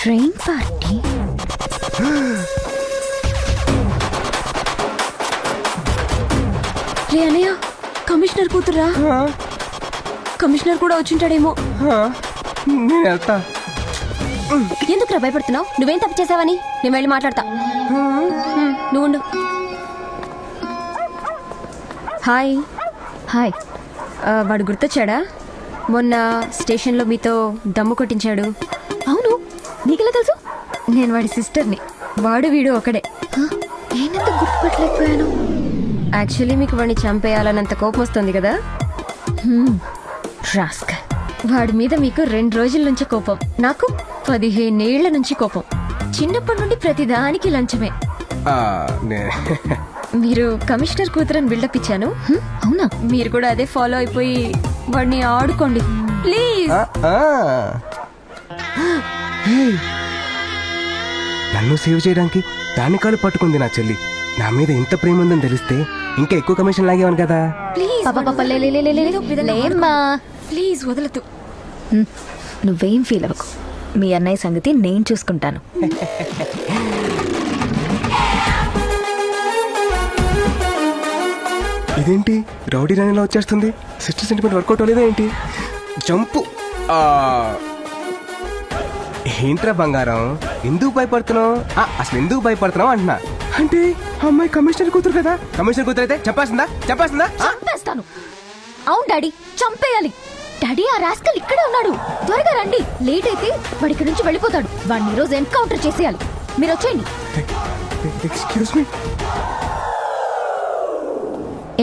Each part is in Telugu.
ట్రైన్ పార్టీ రే అన్నయ్య, కమిషనర్ కూతురా? కమిషనర్ కూడా వచ్చింటాడేమో. నేను వెళ్తా. ఎందుకురా భయపడుతున్నావు? నువ్వేం తప్పు చేసావని? నేను వెళ్ళి మాట్లాడతా. నువ్వు ఉండు. హాయ్. హాయ్. వాడు గుర్తొచ్చాడా? మొన్న స్టేషన్లో మీతో దమ్ము కొట్టించాడు. అవును, నీకెలా తెలుసు? నేను వాడి సిస్టర్ని. వాడు వీడు ఒకడే. నేనెంత గుర్తుపట్టలేకపోయాను. యాక్చువల్లీ మీకు వాడిని చంపేయాలన్నంత కోపం వస్తుంది కదా. రాస్కల్. వాడి మీద మీకు 2 రోజుల నుంచి కోపం, నాకు 15 ఏళ్ల నుంచి కోపం. చిన్నప్పటి నుండి ప్రతిదానికి లంచమే. మీరు కమిషనర్ కూతురని బిల్డప్ ఇచ్చాను. అవునా? మీరు కూడా అదే ఫాలో అయిపోయి వాడిని ఆడుకోండి ప్లీజ్. నన్ను సేవ్ చేయడానికి దాని కాలు పట్టుకుంది నా చెల్లి. నా మీద ఎంత ప్రేమ ఉందని తెలిస్తే ఇంకా ఎక్కువ కమిషన్ లాగేవాను కదా. ప్లీజ్ వదలదు. నువ్వేం ఫీల్ అవ్వకు, మీ అన్నయ్య సంగతి నేను చూసుకుంటాను. ఇదేంటి రౌడీ రాణిలా వచ్చేస్తుంది? సిస్టర్ సెంటిమెంట్ వర్కౌట్ అవ్వలేదా ఏంటి? జంపు. ఏంట్రా బంగారం, ఎందుకు భయపడుతున్నావు? అసలు ఎందుకు భయపడుతున్నావు అంటున్నా. అంటే అమ్మాయి కమిషనర్ కూతురు కదా. కమిషనర్ కూతురు అయితే చెప్పాల్సిందా? చంపేస్తాను. అవును డాడీ, చంపేయాలి. డాడీ, ఆ రాస్కల్ ఇక్కడే ఉన్నాడు. త్వరగా రండి, లేట్ అయితే వాడి ఇక్కడి నుంచి వెళ్ళిపోతాడు. వాడిని ఈ రోజు ఎన్కౌంటర్ చేసేయాలి. మీరు వచ్చేయండి. Excuse me.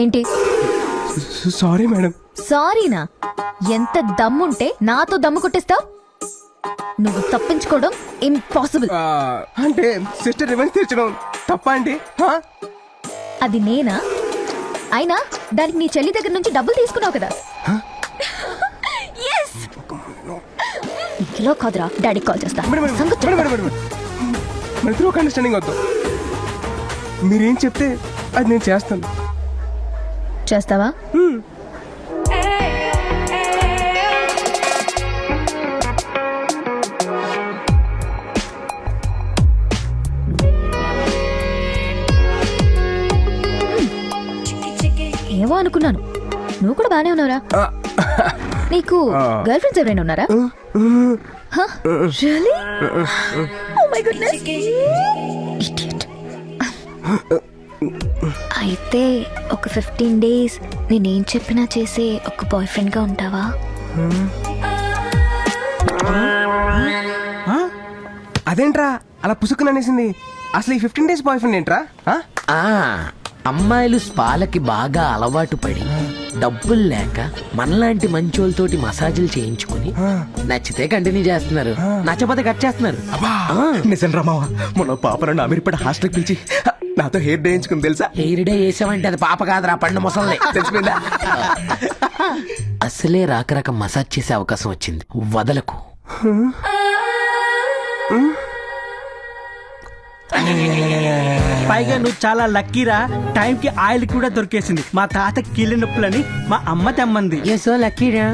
ఏంటి? Sorry madam. సారీనా? ఎంత దమ్ముంటే నాతో దమ్ము కొట్టేస్తావు? నువ్వు తప్పించుకోవడం ఇంపాసిబుల్. అంటే సిస్టర్ రివెంజ్ తీర్చడం తప్ప అండి? అది నేనా? అయినా దానికి నీ చెల్లి దగ్గర నుంచి డబ్బులు తీసుకున్నావు కదా. కిలో కాదురా, డాడీకి కాల్ చేస్తా. అండర్స్టాండింగ్ వద్దు. మీరేం చెప్తే అది నేను చేస్తాను. చేస్తావా? ఏమో అనుకున్నాను. నువ్వు కూడా బానే ఉన్నావురా. నీకు గర్ల్ ఫ్రెండ్స్ ఎవరైనా ఉన్నారా? Really? Oh my goodness. Idiot. అయితే ఒక 15 days నేనేం చెప్పినా చేసే ఒక బాయ్ ఫ్రెండ్ గా ఉంటావా? అదేంట్రా అలా పుసుకుని అనేసింది? అసలు ఈ 15 days బాయ్ ఫ్రెండ్ ఏంట్రా? అమ్మాయిలు స్పాలకి బాగా అలవాటు పడి డబ్బులు లేక మనలాంటి మంచోళ్ళతోటి మసాజులు చేయించుకుని నచ్చితే కంటిన్యూ చేస్తున్నారు, నచ్చపోతే కట్ చేస్తున్నారు. నిజం రామావా, మొన్న పాపలను అమీర్పేట హాస్టల్కి పిలిచి నాతో హెయిర్ డే వేయించుకుని తెలుసా? హెయిర్ డే వేసామంటే అది పాప కాదురా, పండు ముసలి. తెలిసిపోయిందా? అసలే రాక మసాజ్ చేసే అవకాశం వచ్చింది, వదలకు. పైగా నువ్వు చాలా లక్కీరా, టైంకి ఆయిల్ కూడా దొరికేసింది. మా తాత కీళ్ళ నొప్పులని మా అమ్మ తెమ్మంది. సో లక్కీరా.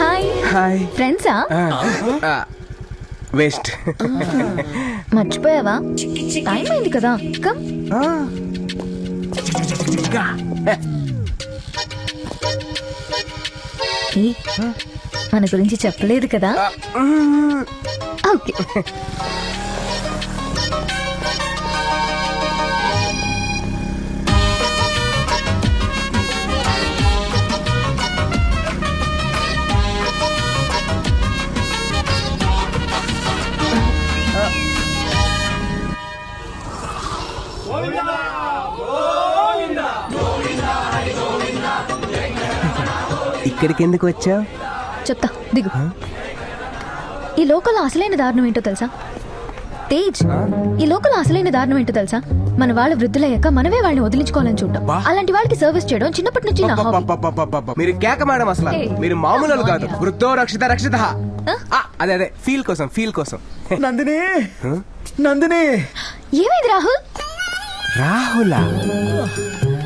హాయ్. హాయ్. ఫ్రెండ్సా? వేస్ట్. మర్చిపోయావా? టైం అయింది కదా. కమ్. మన గురించి చెప్పలేదు కదా. ఓకే. ఇక్కడికి ఎందుకు వచ్చావు? చెప్తా, దిగు. ఈ లోకల్ అసలైన దారుణం ఏంటో తెలుసా? తేజ్, ఈ లోకల్ అసలైన దారుణం ఏంటో తెలుసా? మన వాళ్ళ వృద్ధులయ్యాక మనమే వాళ్ళని వదిలించుకోవాలని చూడటం. అలాంటి వాళ్ళకి సర్వీస్ చేయడం చిన్నప్పటి నుంచి నా హాబీ. అబ్బబ్బబ్బబ్బబ్బబ్బ. మీరు కేక మేడం అసలు మీరు మామూలు వాళ్ళు కాదు. వృద్ధో రక్షిత రక్షిత. అదే అదే ఫీల్ కోసం నందిని నందిని ఏమైంది రాహుల్? రాహులా?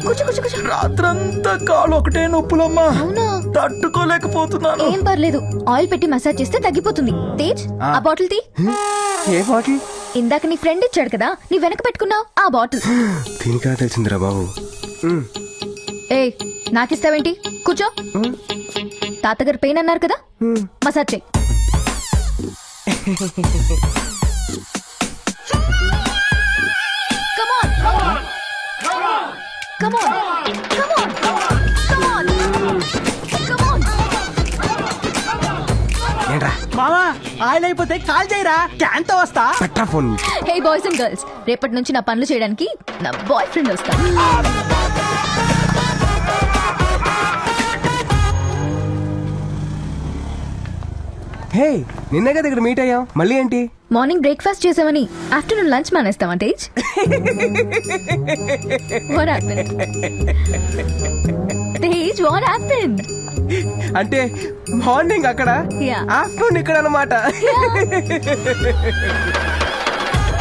కూర్చో. రాత్రంతా కాలు ఒకటే నొప్పులమ్మా, అవునా? తట్టుకోలేకపోతున్నాను. ఏం పర్లేదు, ఆయిల్ పెట్టి మసాజ్ చేస్తే తగ్గిపోతుంది. తేజ్, ఆ బాటిల్ తీ. ఏ బాటిల్? ఇందాక నీ ఫ్రెండ్ ఇచ్చాడు కదా, నీ వెనక పెట్టుకున్నావు ఆ బాటిల్. దీనికా తెలిసిందిరా బాబు. ఏ నాకిస్తావేంటి? కూర్చో. తాతగారు పెయిన్ అన్నారు కదా, మసాజ్ చేయి. Come on. ఏంట్రా మామా ఆయిల్ అయిపోతే కాల్ చేయరా, క్యాన్ తో వస్తా. పట్రా phone. Hey boys and girls, రేపటి నుంచి నా పనులు చేయడానికి నా బాయ్ ఫ్రెండ్ వస్తాడు. హే నిన్నే కదా ఇక్కడ మీట్ అయ్యాం, మళ్ళీ ఏంటి? మార్నింగ్ బ్రేక్ఫాస్ట్ చేసామని ఆఫ్టర్నూన్ లంచ్ మానేస్తావా Tej? What happened? Tej, what happened? అంటే మార్నింగ్ అక్కడ, Yeah. ఆఫ్టర్నూన్ ఇక్కడ అన్నమాట.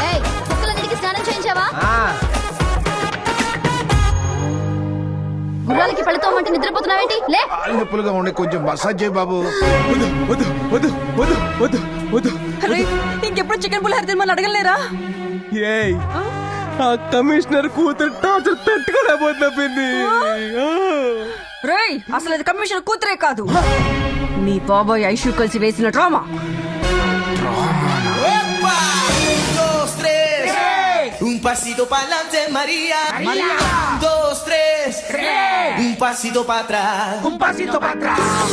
ఏయ్, కుక్కలన్నిటికీ స్నానం చేయించావా? గుర్రాలకి పళ్ళుతోమంటే నిద్రపోతున్నావేంటి? లే. కాళ్ళు నొప్పులుగా ఉండే కొంచెం మసాజ్ చేయి బాబు. వద్దు వద్దు వద్దు వద్దు వద్దు వద్దు. ఇంకెప్పుడు చికెన్ పులిహోర తినమని అడగలేరా? ఏయ్ ఆ కమిషనర్ కూతురు టార్చర్ తట్టుకోలేకపోతున్నా పిన్ని. రేయ్, అసలు అది కమిషనర్ కూతురే కాదు, మీ బాబాయ్ ఐషు కలిసి వేసిన drama. Un pasito para adelante, María. María. 2, 3. Un pasito para atrás. Un pasito para atrás.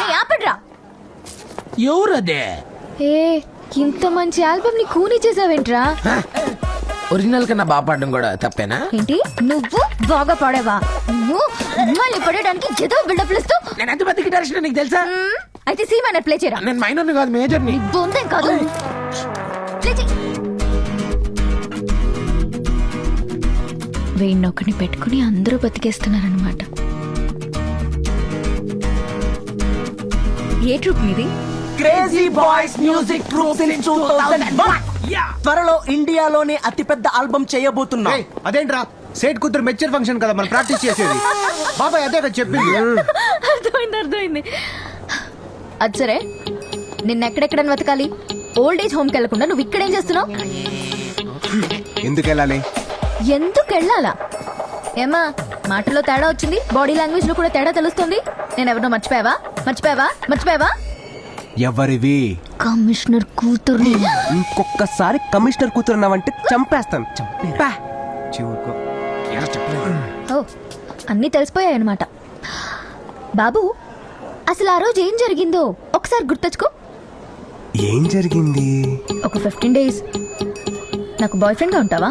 ఏయ్, ఆపండ్రా. ఎవరదే? ఏ, ఇంత మంచి ఆల్బమ్ ని కూని చేసావేంట్రా? ఒరిజినల్ కన్నా బాగా పాడడం కూడా తప్పేనా? ఏంటి నువ్వు బాగా పాడావా? నువ్వు అమ్మాయిని పడడానికి ఏదో బిల్డప్ ఇస్తూ. నేను ఎంత పెద్ద గిటారిస్ట్ నీకు తెలుసా? అయితే సి మైనర్ ప్లే చేయరా. నేను మైనర్ కాదు, మేజర్ ని. బొందేం కాదు, ప్లే చేయి. వీణ్ణొకని పెట్టుకుని అందరూ బతికేస్తున్నారనమాట. ఏ ట్రూప్ మీది? Crazy boys music troupe in 2001. త్వరలో ఇండియాలోనే అతిపెద్ద ఆల్బమ్ చేయబోతున్నా. అదేంట్రా సేట్ కూతురు మెచ్చర్ ఫంక్షన్ కదా మనం ప్రాక్టీస్ చేసేది. బాబాయ్ అదే కదా చెప్పింది. అర్థమైంది. అది సరే, నిన్నెక్కడెక్కడని వెతకాలి? ఓల్డ్ ఏజ్ హోమ్కి వెళ్లకుండా నువ్వు ఇక్కడేం చేస్తున్నావు? ఎందుకు వెళ్ళాలి? ఎందుకు వెళ్ళాలా? ఏమా మాటలో తేడా వచ్చింది, బాడీ లాంగ్వేజ్ లో కూడా తేడా తెలుస్తుంది. నేను ఎవరినో మర్చిపోయావా? ఎవరివి? కమిషనర్ కూతురు. ఇంకొకసారి కమిషనర్ కూతురు అన్నావంటే చంపేస్తాను. చంపా చివుకో. ఓ, అన్నీ తెలిసిపోయాయన్నమాట. బాబు, అసలు ఆ రోజు ఏం జరిగిందో ఒకసారి గుర్తొచ్చుకో. ఏం జరిగింది? ఒక 15 days నాకు బాయ్ ఫ్రెండ్ గా ఉంటావా?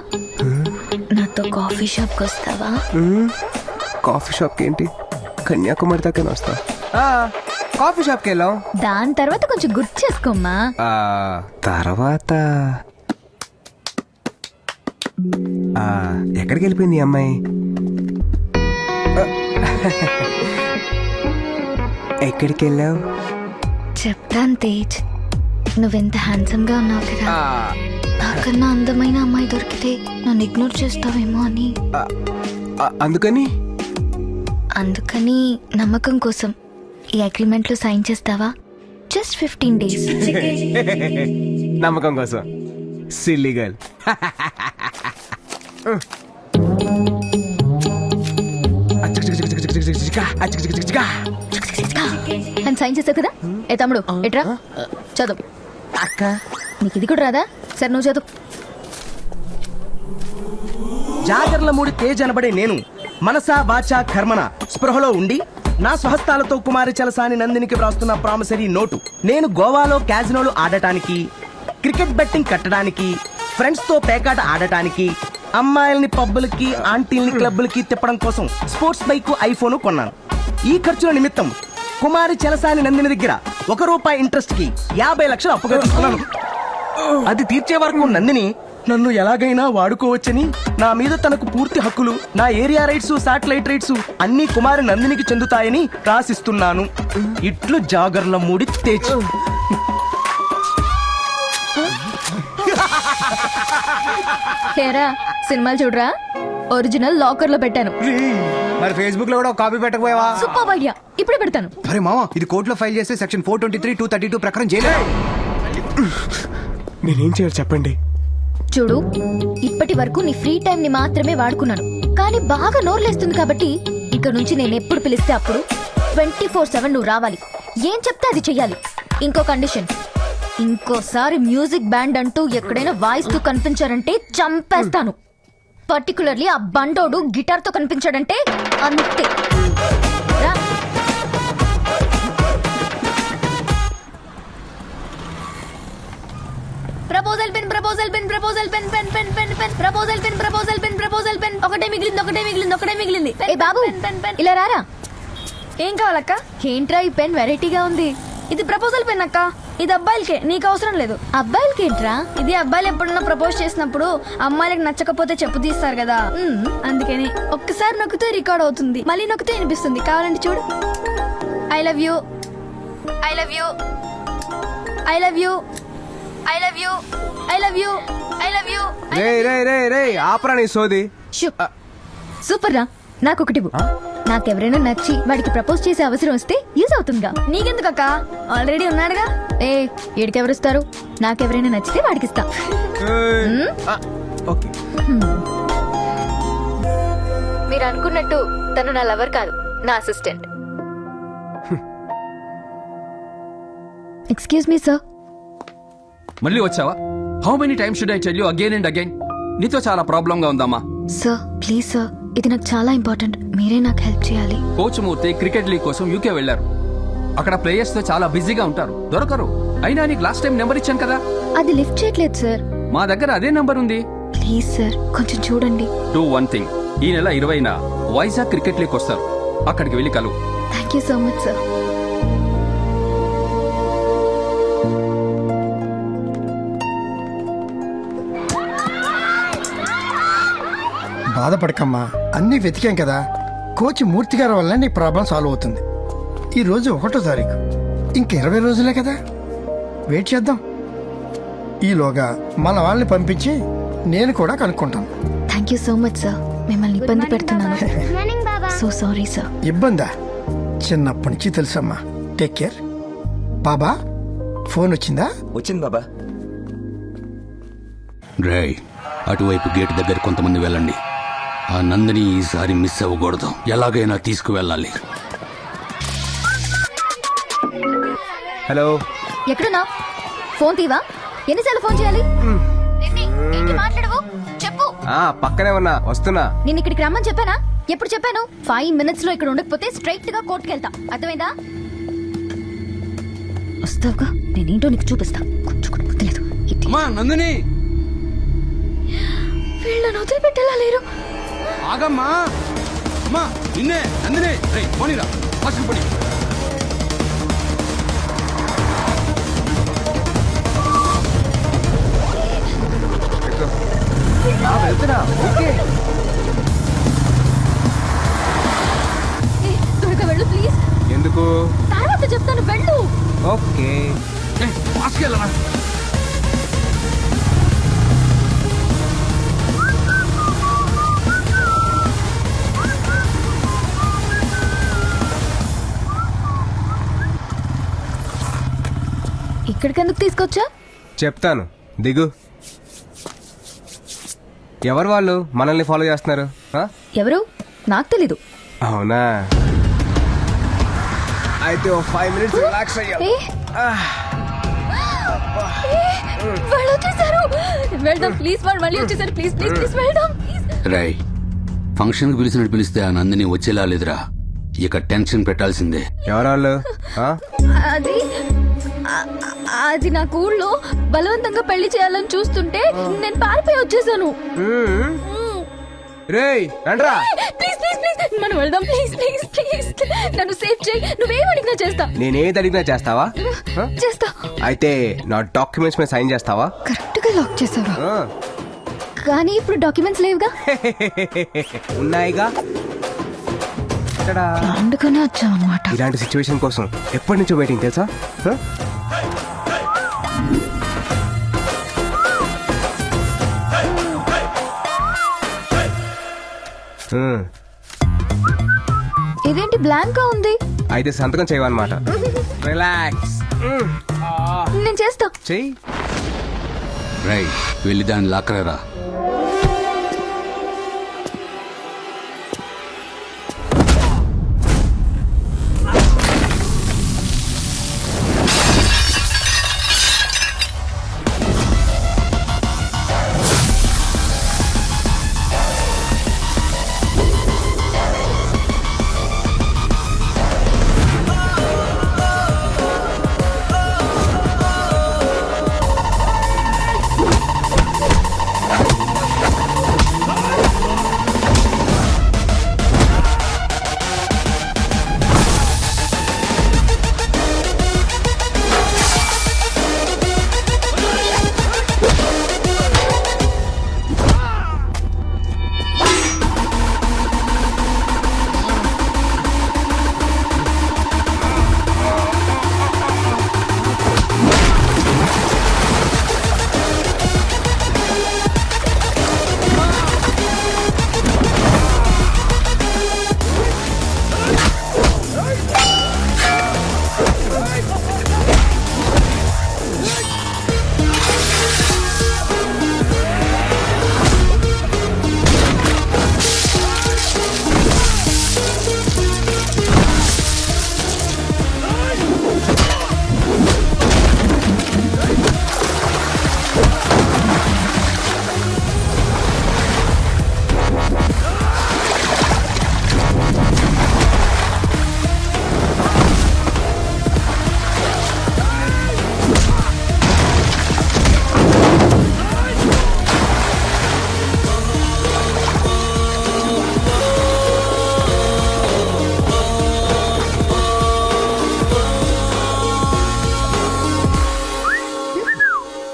నాతో కాఫీ షాప్ కి వస్తావా? కాఫీ షాప్ కి ఏంటి, కన్యాకుమారి దాకా వస్తా. కాఫీ షాప్ కి వెళ్ళాం. దాని తర్వాత కొంచెం గుర్తు చేసుకోమ్మా. తర్వాత ఎక్కడికి వెళ్ళిపోయింది ఈ అమ్మాయి? ఎక్కడికి వెళ్ళావు? చెప్తాను తేజ్, నువ్వెంత హ్యాండ్సమ్ గా ఉన్నావు కదా. నాకన్నా అందమైన అమ్మాయి దొరికితే నన్ను ఇగ్నోర్ చేస్తావేమో అని. అందుకని నమ్మకం కోసం ఈ అగ్రిమెంట్ లో సైన్ చేస్తావా? Just 15 days. నమ్మకం కోసం సిల్లీ గర్ల్. అని సైన్ చేస్తావు కదా. ఏ తమ్ముడు, ఎట్రా చదువు. అక్క, నీకు ఇది కూడా రాదా? సరే నువ్వు చదువు. జాగర్లమూడి తేజ్ అనబడే నేను మనసా వాచా కర్మన స్పృహలో ఉండి నా స్వహస్తాలతో కుమారి చలసాని నందినికి వ్రాస్తున్న ప్రామిసరీ నోటు. నేను గోవాలో క్యాజినోలు ఆడటానికి, క్రికెట్ బెట్టింగ్ కట్టడానికి, ఫ్రెండ్స్ తో పేకాట ఆడటానికి, అమ్మాయిల్ని పబ్బులకి ఆంటీల్ని క్లబ్బులకి తిప్పడం కోసం స్పోర్ట్స్ బైక్, ఐఫోన్ కొన్నాను. ఈ ఖర్చుల నిమిత్తం కుమారి చెలసాని నందిని దగ్గర ₹1 ఇంట్రెస్ట్ కి 50 లక్షలు అప్పుగా తీసుకున్నాను. అది తీర్చే వరకు నందిని నన్ను ఎలాగైనా వాడుకోవచ్చని నా మీద తనకు పూర్తి హక్కులు, నా ఏరియా రైట్స్, శాటిలైట్ రైట్స్ అన్ని కుమారి నందినికి చెందుతాయని రాసిస్తున్నాను. ఇట్లు జాగర్లమూడి తేజ్. హేరా సినిమాలు చూడరా, ఒరిజినల్ లాకర్ లో పెట్టాను. మరి ఫేస్బుక్ లో కూడా ఒక కాపీ పెట్టకపోయావా? సూపర్ ఐడియా, ఇప్పుడే పెడతాను. అరే మామ, ఇది కోర్టులో ఫైల్ చేస్తే సెక్షన్ 423, 232 ప్రకారం చేయలేదు. నేనేం చేయాలి చెప్పండి. చూడు, ఇప్పటి వరకు నీ ఫ్రీ టైం ని మాత్రమే వాడుకున్నాను, కానీ బాగా నోర్లేస్తుంది కాబట్టి ఇక నుంచి నేను ఎప్పుడు పిలిస్తే అప్పుడు 24/7 నువ్వు రావాలి. ఏం చెప్తే అది చెయ్యాలి. ఇంకో కండిషన్, ఇంకోసారి మ్యూజిక్ బ్యాండ్ అంటూ ఎక్కడైనా వాయిస్తూ కనిపించారంటే చంపేస్తాను. పర్టికులర్లీ ఆ బండోడు గిటార్ తో కనిపించాడంటే అంతే. రా. Proposal pen, proposal pen, proposal pen, pen pen pen pen, proposal pen, proposal pen, proposal pen. ఒకటే మిగిలింది, ఒకటే మిగిలింది, ఒకటే మిగిలింది. ఏ బాబు, ఇలా రారా. ఏం కావాలక్క? ఏంట్రా ఈ పెన్ వెరైటీగా ఉంది. ఇది ప్రపోజల్ పెన్ అక్క. ఇది అబ్బాయిలకే, నీకు అవసరం లేదు. అబ్బాయిలకేంట్రా? ఇది అబ్బాయిలు ఎప్పుడన్నా ప్రపోజ్ చేసినప్పుడు అమ్మాయిలకు నచ్చకపోతే చెప్పు తీస్తారు కదా, అందుకని ఒక్కసారి నొక్కితే రికార్డ్ అవుతుంది, మళ్ళీ నొక్కితే వినిపిస్తుంది. కావాలంటే చూడు. I love you, I love you, I love you, I love you, I love you, I love you. రే రే రే రే ఆపరా నీ సోది. సూపర్ రా. నాకొకటి ఇవ్వు. నాకెవరైనా నచ్చి వాడికి ప్రపోజ్ చేసే అవసరం వస్తే యూజ్ అవుతుందిగా. నీకెందుకక్క, ఆల్రెడీ ఉన్నాడుగా. ఏ ఏడికెవరిస్తారు? నాకెవరైనా నచ్చితే వాడికిస్తా. ఓకే. మీరు అనుకున్నట్టు తను నా లవర్ కాదు, నా అసిస్టెంట్. Excuse me sir. మళ్ళీ వచ్చావా? How many times should I tell you again and again? నీతో చాలా ప్రాబ్లం గా ఉందమ్మా. సార్ ప్లీజ్ సార్, ఇది నాకు చాలా ఇంపార్టెంట్, మీరే నాకు హెల్ప్ చేయాలి. కోచ్ మూర్తి క్రికెట్ లీగ్ కోసం యూకే వెళ్లారు. అక్కడ ప్లేయర్స్ తో చాలా బిజీగా ఉంటారు, దొరకరు. అయినా నీకు లాస్ట్ టైం నెంబర్ ఇచ్చాను కదా. అది లిఫ్ట్ చేయట్లేదు సార్. మా దగ్గర అదే నెంబర్ ఉంది. ప్లీజ్ సార్ కొంచెం చూడండి. డూ వన్ థింగ్, ఈ నెల 20న వైజాగ్ క్రికెట్ లీగ్ వస్తారు, అక్కడికి వెళ్ళి కలువు. Thank you so much sir. బాధపడకమ్మా, అన్నీ వెతికాం కదా. కోచ్ మూర్తి గారి వల్ల నీ ప్రాబ్లం సాల్వ్ అవుతుంది. ఈ రోజు 1వ తారీఖు, ఇంక 20 రోజులే కదా, వెయిట్ చేద్దాం. ఈలోగా మన వాళ్ళని పంపించి నేను కూడా కనుక్కుంటాను. Thank you so much sir. మిమ్మల్ని ఇబ్బంది పెడుతున్నాను. So sorry sir. ఇబ్బందా? చిన్నప్పటి నుంచి తెలుసమ్మా. Take care. బాబా ఫోన్ వచ్చిందా? వచ్చింది బాబా. రేయ్, అటువైపు గేట్ దగ్గర కొంతమంది వెళ్ళండి. ఆ నందిని ఈసారి మిస్ అవ్వకూడదు, ఎలాగైనా తీసుకువెళ్ళాలి. హలో. ఎక్కడున్నా? ఫోన్ తీవా? ఎన్నిసార్లు ఫోన్ చేయాలి? ఏంటి మాట్లాడవు? చెప్పు. పక్కనే ఉన్నా, వస్తున్నా. నేను ఇక్కడికి రమ్మని చెప్పానా? ఎప్పుడు చెప్పాను? 5 minutes లో ఇక్కడ ఉండకపోతే స్ట్రైట్ గా కోర్టుకి వెళ్తా, అర్థమైందా? వస్తావుగా, నేనేంటో నీకు చూపిస్తా. కొంచెం కూడా బుద్ధి లేదు. నందిని, వీళ్ళని వదిలిపెట్టేలా లేరు. ఆగమ్మా. అమ్మా నిన్నే నందిని. రేయ్ పోనీరా, ఫస్ట్ పోనీ. వెళ్తున్నా. ఓకే. త్వరగా వెళ్ళు ప్లీజ్. ఎందుకు? తర్వాత చెప్తాను, వెళ్ళు. ఓకే. ఫాస్ట్కి వెళ్ళరా. ఇక్కడికి ఎందుకు తీసుకొచ్చా? చెప్తాను, దిగు. ఎవరు వాళ్ళు మనల్ని ఫాలో చేస్తున్నారు? ఎవరు? నాకు తెలీదు. అవునా? అయితే 5 minutes రిలాక్స్ అయ్యా. వాళ్ళు వచ్చేసారు. వెళ్దాం ప్లీజ్. వాళ్ళు మళ్ళీ వచ్చేసారు. ప్లీజ్ ప్లీజ్ ప్లీజ్ వెళ్దాం. రేయ్, ఫంక్షన్కి పిలిచినట్టు పిలిస్తే ఆ నందిని వచ్చేలా లేదురా. ఇక టెన్షన్ పెట్టాల్సిందే. ఎవరు వాళ్ళు? అది అది నా ఊళ్ళో బలవంతంగా పెళ్లి చేయాలని చూస్తుంటే నేను పారిపోయి వచ్చేసాను. రేయ్ రండ్రా. ప్లీజ్ ప్లీజ్ ప్లీజ్ మనం వెళ్దాం. ప్లీజ్ ప్లీజ్ ప్లీజ్ నన్ను సేవ్ చేయి, నువ్వేం అడిగినా చేస్తా. నేనేది అడిగినా చేస్తావా? ఆ? చేస్తా. అయితే నా డాక్యుమెంట్స్ మీద సైన్ చేస్తావా? కరెక్ట్ గా లాక్ చేసావా? ఆ. కానీ ఇప్పుడు డాక్యుమెంట్స్ లేవుగా. ఉన్నాయిగా. అందుకనే వచ్చావు అనమాట. ఇలాంటి సిచ్యువేషన్ కోసం ఎప్పటి నుంచో వెయిటింగ్ తెలుసా? ఆ? ఇదేంటి బ్లాంక్ గా ఉంది? అయితే సంతకం చేయవన్నమాట. రిలాక్స్. నేను చేస్తా. చెయ్యి. రై వెళ్ళి దాన్ని లాక్కరా.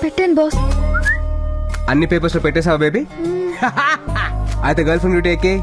పెట్టాను బాస్. అన్ని పేపర్స్ లో పెట్టేసావా బేబీ? అయితే గర్ల్ ఫ్రెండ్ డ్యూటీ ఎక్కి